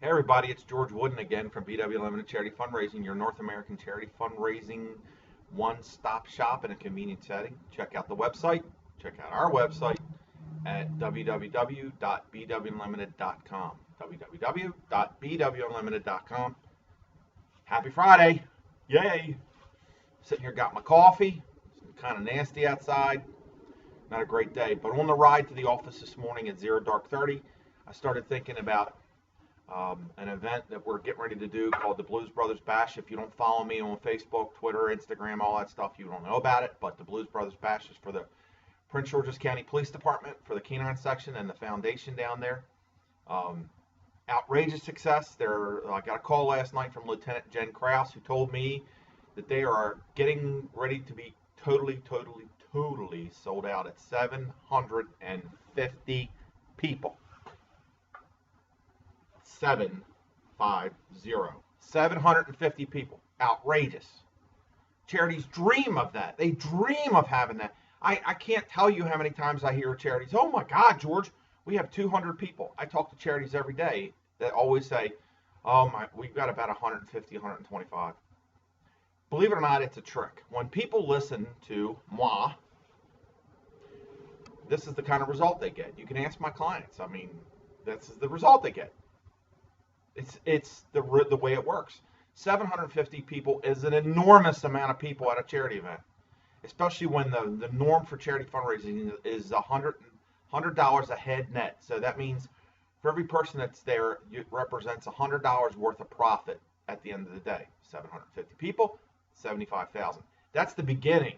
Hey everybody, it's George Wooden again from BW Limited Charity Fundraising, your North American charity fundraising one-stop shop in a convenient setting. Check out the website, check out our website at www.bwunlimited.com. www.bwunlimited.com. Happy Friday! Yay! Sitting here, got my coffee. It's kind of nasty outside. Not a great day, but on the ride to the office this morning at 0 dark 30, I started thinking about an event that we're getting ready to do called the Blues Brothers Bash. If you don't follow me on Facebook, Twitter, Instagram, all that stuff, you don't know about it. But the Blues Brothers Bash is for the Prince George's County Police Department, for the Canine section and the foundation down there. Outrageous success. I got a call last night from Lieutenant Jen Krause, who told me that they are getting ready to be totally sold out at 750 people. 750 people. Outrageous. Charities dream of that. They dream of having that. I can't tell you how many times I hear charities, oh my God, George, we have 200 people. I talk to charities every day that always say, we've got about 150, 125. Believe it or not, it's a trick. When people listen to moi, this is the kind of result they get. You can ask my clients. I mean, this is the result they get. It's the way it works. 750 people is an enormous amount of people at a charity event, especially when the norm for charity fundraising is $100 a head net. So that means for every person that's there, it represents $100 worth of profit at the end of the day. 750 people, 75,000. That's the beginning.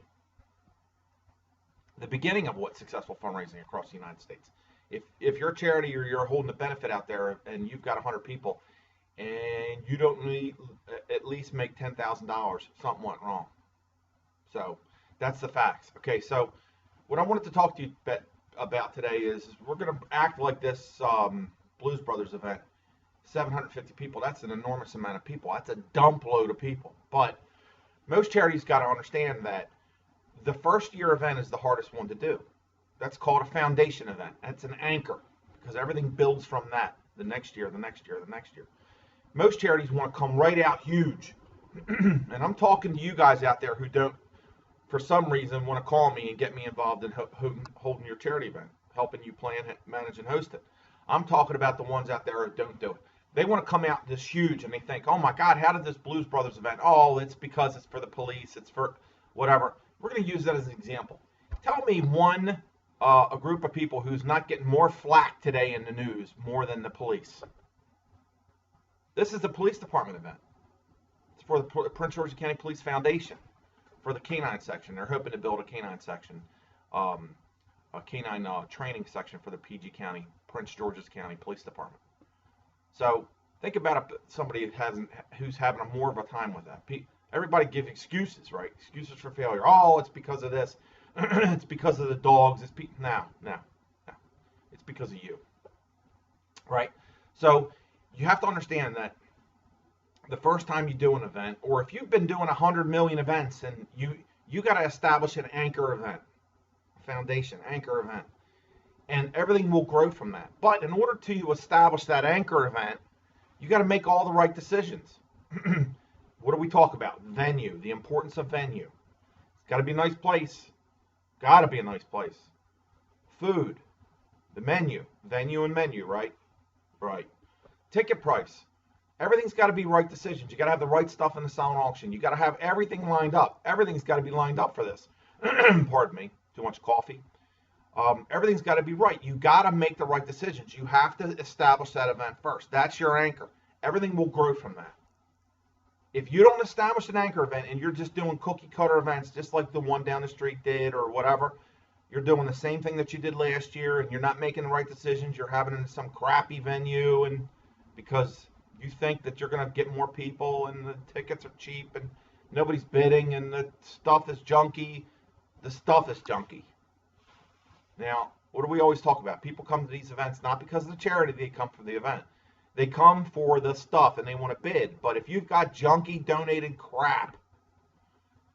The beginning of what successful fundraising across the United States. If you're a charity or you're holding a benefit out there and you've got 100 people and you don't need at least make $10,000, something went wrong. So that's the facts. Okay, so what I wanted to talk to you about today is we're going to act like this Blues Brothers event. 750 people, that's an enormous amount of people. That's a dump load of people. But most charities got to understand that the first year event is the hardest one to do. That's called a foundation event. That's an anchor because everything builds from that. The next year, the next year, the next year. Most charities want to come right out huge. And I'm talking to you guys out there who don't, for some reason, want to call me and get me involved in holding your charity event, helping you plan, manage, and host it. I'm talking about the ones out there who don't do it. They want to come out this huge and they think, oh my God, how did this Blues Brothers event? Oh, it's because it's for the police. It's for whatever. We're going to use that as an example. Tell me a group of people who's not getting more flack today in the news more than the police. This is the police department event. It's for the Prince George's County Police Foundation, for the canine section. They're hoping to build a canine section, a canine training section for the PG County, Prince George's County Police Department. So think about somebody who's having more of a time with that. Everybody gives excuses, right? Excuses for failure. Oh, it's because of this. It's because of the dogs. No. It's because of you, right? So you have to understand that the first time you do an event, or if you've been doing 100 million events, and you got to establish an anchor event, foundation, anchor event, and everything will grow from that. But in order to establish that anchor event, you got to make all the right decisions. What do we talk about? Venue, the importance of venue. It's got to be a nice place. Got to be a nice place. Food, the menu, venue and menu, right? Right. Ticket price. Everything's got to be right decisions. You got to have the right stuff in the silent auction. You got to have everything lined up. Everything's got to be lined up for this. Pardon me. Too much coffee. Everything's got to be right. You got to make the right decisions. You have to establish that event first. That's your anchor. Everything will grow from that. If you don't establish an anchor event and you're just doing cookie cutter events, just like the one down the street did or whatever, you're doing the same thing that you did last year and you're not making the right decisions. You're having it in some crappy venue and because you think that you're going to get more people and the tickets are cheap and nobody's bidding and the stuff is junky. The stuff is junky. Now, what do we always talk about? People come to these events not because of the charity, they come for the event. They come for the stuff and they want to bid. But if you've got junky donated crap,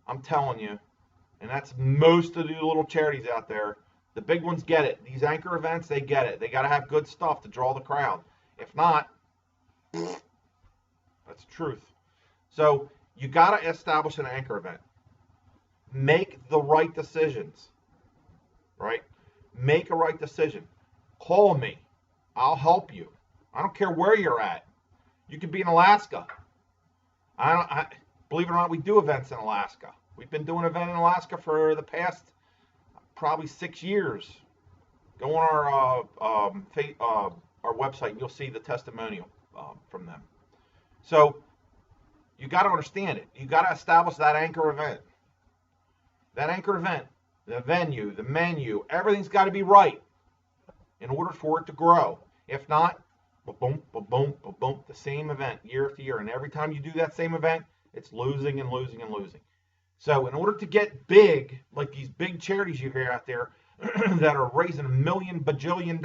I'm telling you, and that's most of the little charities out there, the big ones get it. These anchor events, they get it. They got to have good stuff to draw the crowd. If not, That's the truth. So you got to establish an anchor event. Make the right decisions, right? Make a right decision. Call me. I'll help you. I don't care where you're at. You could be in Alaska. Believe it or not, we do events in Alaska. We've been doing an event in Alaska for the past probably 6 years. Go on our website and you'll see the testimonial from them. So you got to understand it. You got to establish that anchor event. That anchor event, the venue, the menu, everything's got to be right in order for it to grow. If not, boom, boom, boom, the same event year after year. And every time you do that same event, it's losing and losing and losing. So in order to get big, like these big charities you hear out there that are raising $1 million bajillion,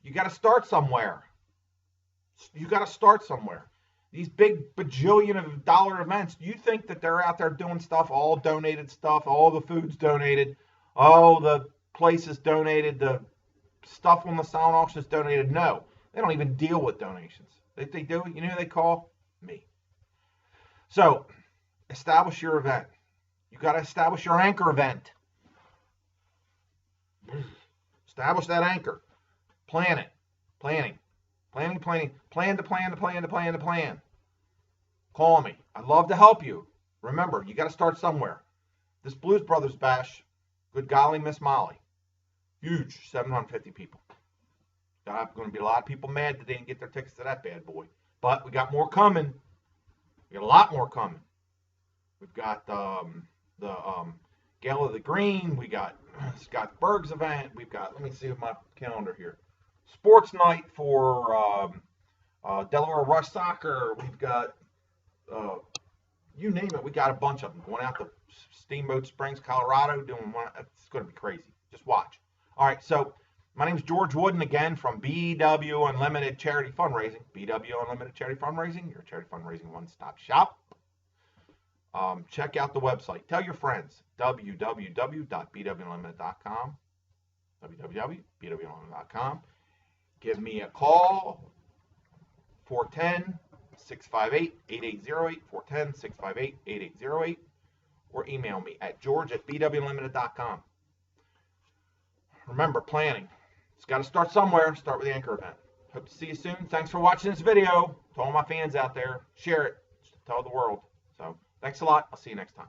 you got to start somewhere. You got to start somewhere. These big bajillion dollar events, you think that they're out there doing stuff, all donated stuff, all the food's donated, all the places donated, the stuff on the silent auction is donated. No, they don't even deal with donations. If they do, you know who they call? Me. So establish your event. You got to establish your anchor event. Establish that anchor. Plan it. Planning. Plan to plan. Call me. I'd love to help you. Remember, you got to start somewhere. This Blues Brothers Bash, good golly, Miss Molly. Huge, 750 people. Going to be a lot of people mad that they didn't get their tickets to that bad boy. But we got more coming. We got a lot more coming. We've got the Gala of the Green. We got Scott Berg's event. We've got, let me see my calendar here. Sports night for Delaware Rush Soccer. We've got, you name it, we got a bunch of them. Going out to Steamboat Springs, Colorado, doing one. It's going to be crazy. Just watch. All right, so my name is George Wooden again from BW Unlimited Charity Fundraising. BW Unlimited Charity Fundraising, your charity fundraising one-stop shop. Check out the website. Tell your friends. www.bwunlimited.com. www.bwunlimited.com. Give me a call, 410-658-8808, 410-658-8808, or email me at george@bwunlimited.com. Remember, planning. It's got to start somewhere. Start with the anchor event. Hope to see you soon. Thanks for watching this video. To all my fans out there, share it. Tell the world. So, thanks a lot. I'll see you next time.